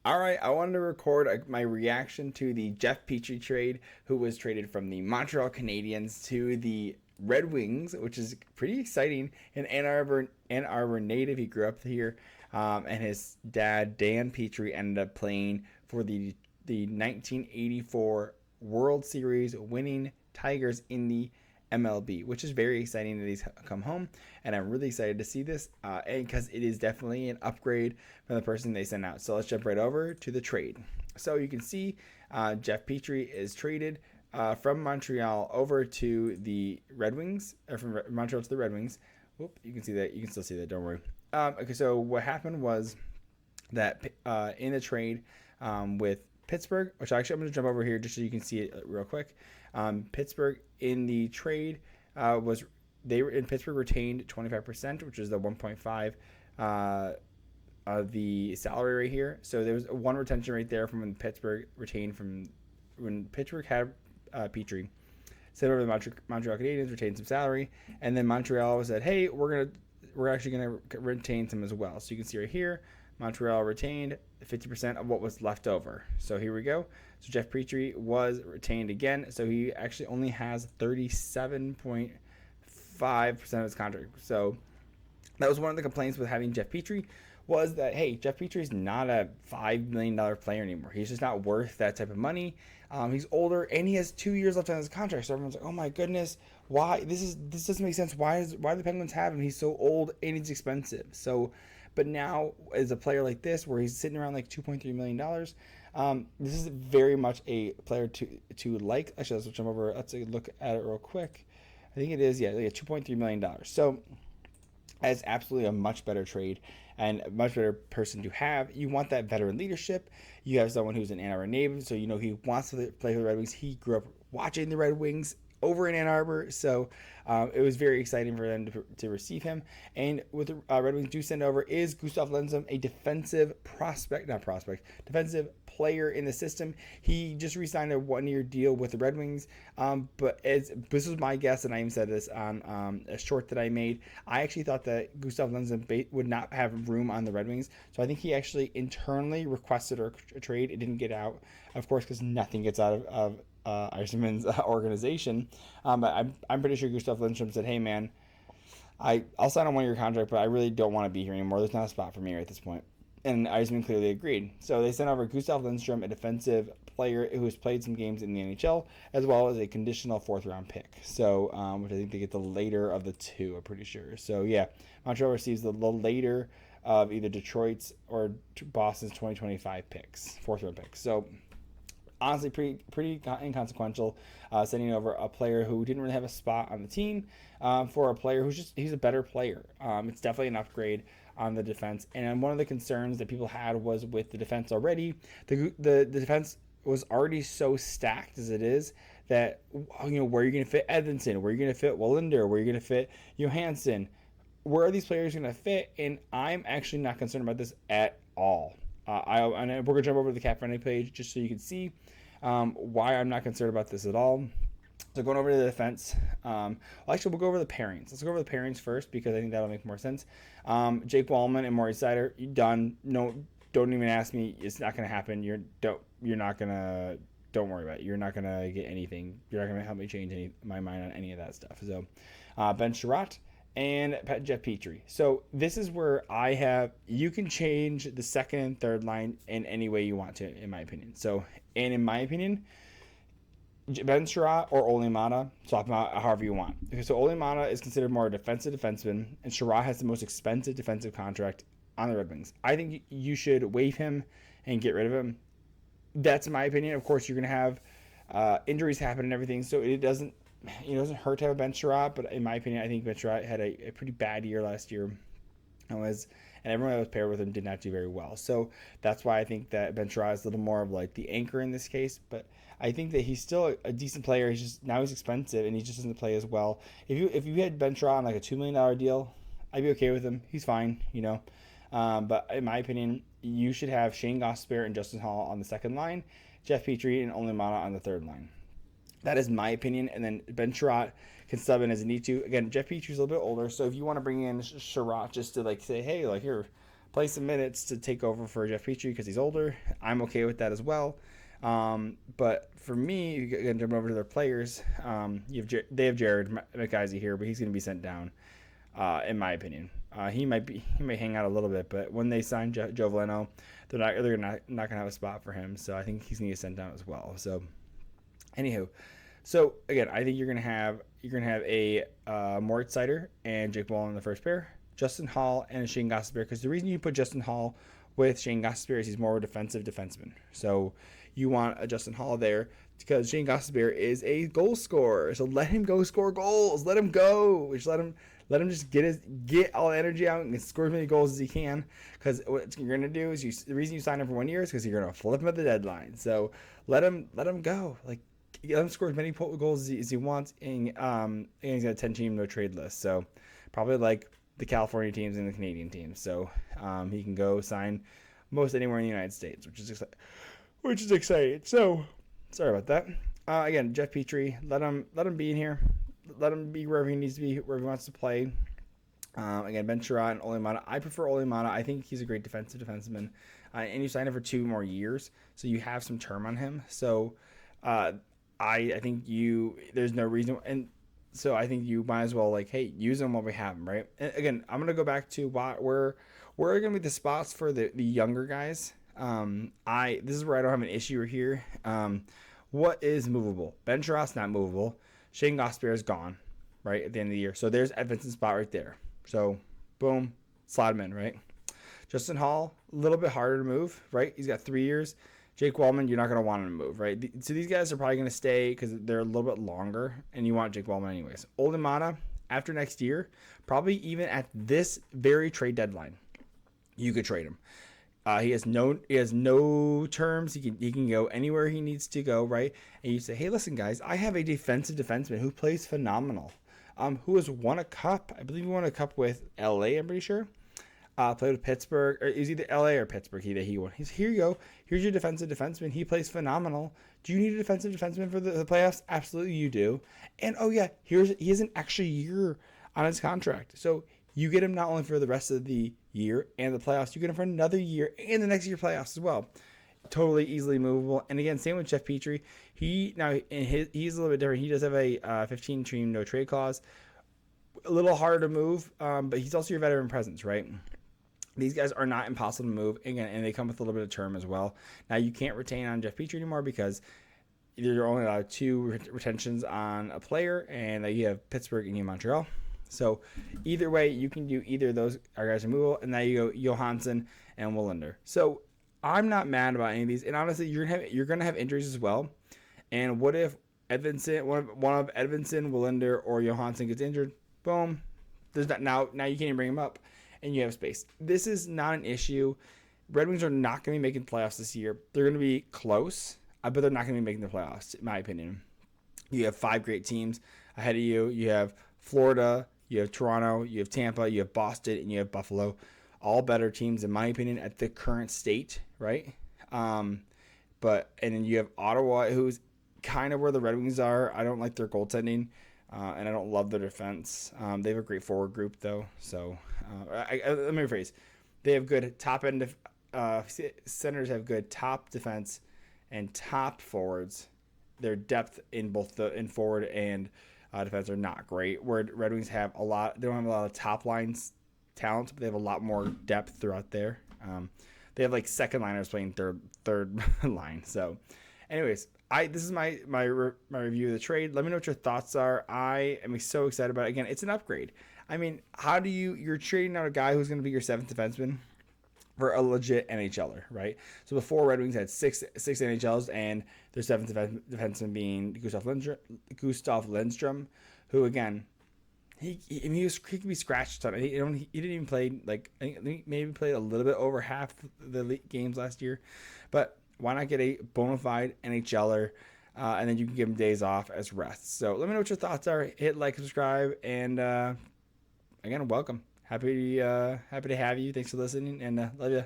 All right, I wanted to record my reaction to the Jeff Petry trade, who was traded from the Montreal Canadiens to the Red Wings, which is pretty exciting. An Ann Arbor native, he grew up here, and his dad Dan Petry ended up playing for the 1984 World Series winning Tigers in the MLB, which is very exciting that he's come home, and I'm really excited to see this, and because it is definitely an upgrade from the person they sent out. So let's jump right over to the trade. So you can see Jeff Petry is traded from Montreal over to the Red Wings, or from Montreal to the Red Wings. Whoop, you can see that. You can still see that. Don't worry. Okay, so what happened was that in the trade with Pittsburgh, which actually I'm going to jump over here just so you can see it real quick. Pittsburgh in the trade Pittsburgh retained 25%, which is the 1.5 of the salary right here. So there was one retention right there from when Pittsburgh retained from when Pittsburgh had Petry. Sent over the Montreal Canadiens, retained some salary, and then Montreal said, "Hey, we're actually gonna retain some as well." So you can see right here, Montreal retained 50% of what was left over. So here we go. So Jeff Petry was retained again. So he actually only has 37.5% of his contract. So that was one of the complaints with having Jeff Petry, was that, hey, Jeff Petry is not a $5 million player anymore. He's just not worth that type of money. He's older, and he has 2 years left on his contract. So everyone's like, oh my goodness, why? This doesn't make sense. Why do the Penguins have him? He's so old and he's expensive. So, but now as a player like this, where he's sitting around like $2.3 million, this is very much a player to like. Actually, let's jump over. Let's look at it real quick. I think it is, yeah, like $2.3 million. So that's absolutely a much better trade and a much better person to have. You want that veteran leadership. You have someone who's an Ann Arbor native, so you know he wants to play for the Red Wings. He grew up watching the Red Wings over in Ann Arbor, so it was very exciting for them to receive him. And with the Red Wings do send over is Gustav Lindstrom, a defensive defensive player in the system. He just re-signed a one-year deal with the Red Wings, but this was my guess, and I even said this on a short that I made. I actually thought that Gustav Lindstrom would not have room on the Red Wings, so I think he actually internally requested a trade. It didn't get out, of course, because nothing gets out of Eiserman's organization, but I'm pretty sure Gustav Lindstrom said, "Hey man, I'll sign on 1 year contract, but I really don't want to be here anymore. There's not a spot for me right at this point." And Eisman clearly agreed. So they sent over Gustav Lindstrom, a defensive player who has played some games in the NHL, as well as a conditional 4th-round pick. So, which I think they get the later of the two, I'm pretty sure. So yeah, Montreal receives the later of either Detroit's or Boston's 2025 picks, 4th-round picks. So honestly, pretty inconsequential, sending over a player who didn't really have a spot on the team for a player he's a better player. It's definitely an upgrade on the defense. And one of the concerns that people had was with the defense already. The defense was already so stacked as it is that, you know, where are you going to fit Edvinsson? Where are you going to fit Wallinder? Where are you going to fit Johansson? Where are these players going to fit? And I'm actually not concerned about this at all. And we're going to jump over to the cap friendly page just so you can see why I'm not concerned about this at all. So going over to the defense, actually we'll go over the pairings. Let's go over the pairings first because I think that'll make more sense. Jake Wallman and Maury Sider, you done. No, don't even ask me. It's not going to happen. Don't worry about it. You're not going to get anything. You're not going to help me change my mind on any of that stuff. So Ben Sherratt and Jeff Petry. So this is where you can change the second and third line in any way you want to, in my opinion. So, and in my opinion, Ben Sherratt or Ole Mata, swap them out however you want. Okay, so Ole Mata is considered more a defensive defenseman, and Sherratt has the most expensive defensive contract on the Red Wings. I think you should waive him and get rid of him. That's my opinion. Of course, you're going to have injuries happen and everything, so it doesn't hurt to have a Ben Sherratt, but in my opinion, I think Ben Sherratt had a pretty bad year last year. And everyone that was paired with him did not do very well. So that's why I think that Ben Sherratt is a little more of like the anchor in this case. But I think that he's still a decent player. Now he's expensive and he just doesn't play as well. If you had Ben Sherratt on like a $2 million deal, I'd be okay with him. He's fine, you know. But in my opinion, you should have Shane Gosper and Justin Hall on the second line, Jeff Petry and Ole Mata on the third line. That is my opinion. And then Ben Sherratt can sub in as a need to. Again, Jeff Petry's a little bit older, so if you want to bring in Sherratt just to like say, hey, like here, play some minutes to take over for Jeff Petry because he's older. I'm okay with that as well. But for me, you can jump over to their players. They have Jared McIsaac here, but he's going to be sent down, in my opinion. He may hang out a little bit, but when they sign Joe Valeno, they're not going to have a spot for him. So I think he's going to get sent down as well. So, anywho, so again, I think you're gonna have a Moritz Seider and Jake Ball in the first pair, Justin Hall and Shane Gostisbehere. Because the reason you put Justin Hall with Shane Gostisbehere is he's more a defensive defenseman. So you want a Justin Hall there because Shane Gostisbehere is a goal scorer. So let him go score goals. Let him go. Just let him just get all the energy out and score as many goals as he can. Because what you're gonna do is the reason you sign him for 1 year is because you're gonna flip him at the deadline. So let him go. Like, let him score as many goals as he wants, and he's got a 10-team no-trade list. So probably like the California teams and the Canadian teams. So he can go sign most anywhere in the United States, which is exciting. So sorry about that. Again, Jeff Petry, let him be in here. Let him be wherever he needs to be, wherever he wants to play. Again, Ben Sherratt and Ole Mata. I prefer Ole Mata. I think he's a great defenseman. And you sign him for 2 more years, so you have some term on him. So I think there's no reason, and so I think you might as well, like, hey, use them while we have them, right? And again, I'm gonna go back to where are gonna be the spots for the younger guys. This is where I don't have an issue here. What is movable? Ben Sherratt's not movable. Shane Gostisbehere is gone, right, at the end of the year. So there's Edvinson's spot right there. So boom, slide him in, right? Justin Hall, a little bit harder to move, right? He's got 3 years. Jake Wallman, you're not going to want him to move, right? So these guys are probably going to stay because they're a little bit longer, and you want Jake Wallman anyways. Ole Mata, after next year, probably even at this very trade deadline, you could trade him. He has no terms. He can go anywhere he needs to go, right? And you say, hey, listen, guys, I have a defensive defenseman who plays phenomenal, who has won a cup. I believe he won a cup with LA, I'm pretty sure. Played with Pittsburgh, or it was either LA or Pittsburgh that he won. Here you go. Here's your defensive defenseman. He plays phenomenal. Do you need a defensive defenseman for the playoffs? Absolutely, you do. And oh yeah, he has an extra year on his contract. So you get him not only for the rest of the year and the playoffs, you get him for another year and the next year playoffs as well. Totally easily movable. And again, same with Jeff Petry. He's a little bit different. He does have a 15-team no trade clause. A little harder to move, but he's also your veteran presence, right? These guys are not impossible to move, again, and they come with a little bit of term as well. Now, you can't retain on Jeff Petry anymore because you're only allowed 2 retentions on a player, and you have Pittsburgh and you have Montreal. So either way, you can do either of those guys removal, and now you go Johansson and Willander. So I'm not mad about any of these, and honestly, you're gonna have injuries as well. And what if one of Edvinsson, Willander, or Johansson gets injured? Boom. There's not now you can't even bring him up. And you have space. This is not an issue. Red Wings are not going to be making playoffs this year. They're going to be close, but they're not going to be making the playoffs, in my opinion. You have 5 great teams ahead of you. You have Florida, you have Toronto, you have Tampa, you have Boston, and you have Buffalo. All better teams, in my opinion, at the current state, right? And then you have Ottawa, who's kind of where the Red Wings are. I don't like their goaltending. And I don't love their defense. They have a great forward group, though. So let me rephrase. They have good top end. Senators have good top defense and top forwards. Their depth in both in forward and defense are not great. Where Red Wings have a lot. They don't have a lot of top lines talent, but they have a lot more depth throughout there. They have like second liners playing third line. So, anyways. This is my review of the trade. Let me know what your thoughts are. I am so excited about it. Again, it's an upgrade. I mean, how do you're trading out a guy who's going to be your 7th defenseman for a legit NHLer, right? So before, Red Wings had six NHLs and their 7th defenseman being Gustav Lindstrom, who again, he could be scratched on. He didn't even play I think he maybe played a little bit over half the games last year, but why not get a bona fide NHLer, and then you can give him days off as rest. So let me know what your thoughts are. Hit like, subscribe, and again, welcome. Happy to have you. Thanks for listening, and love you.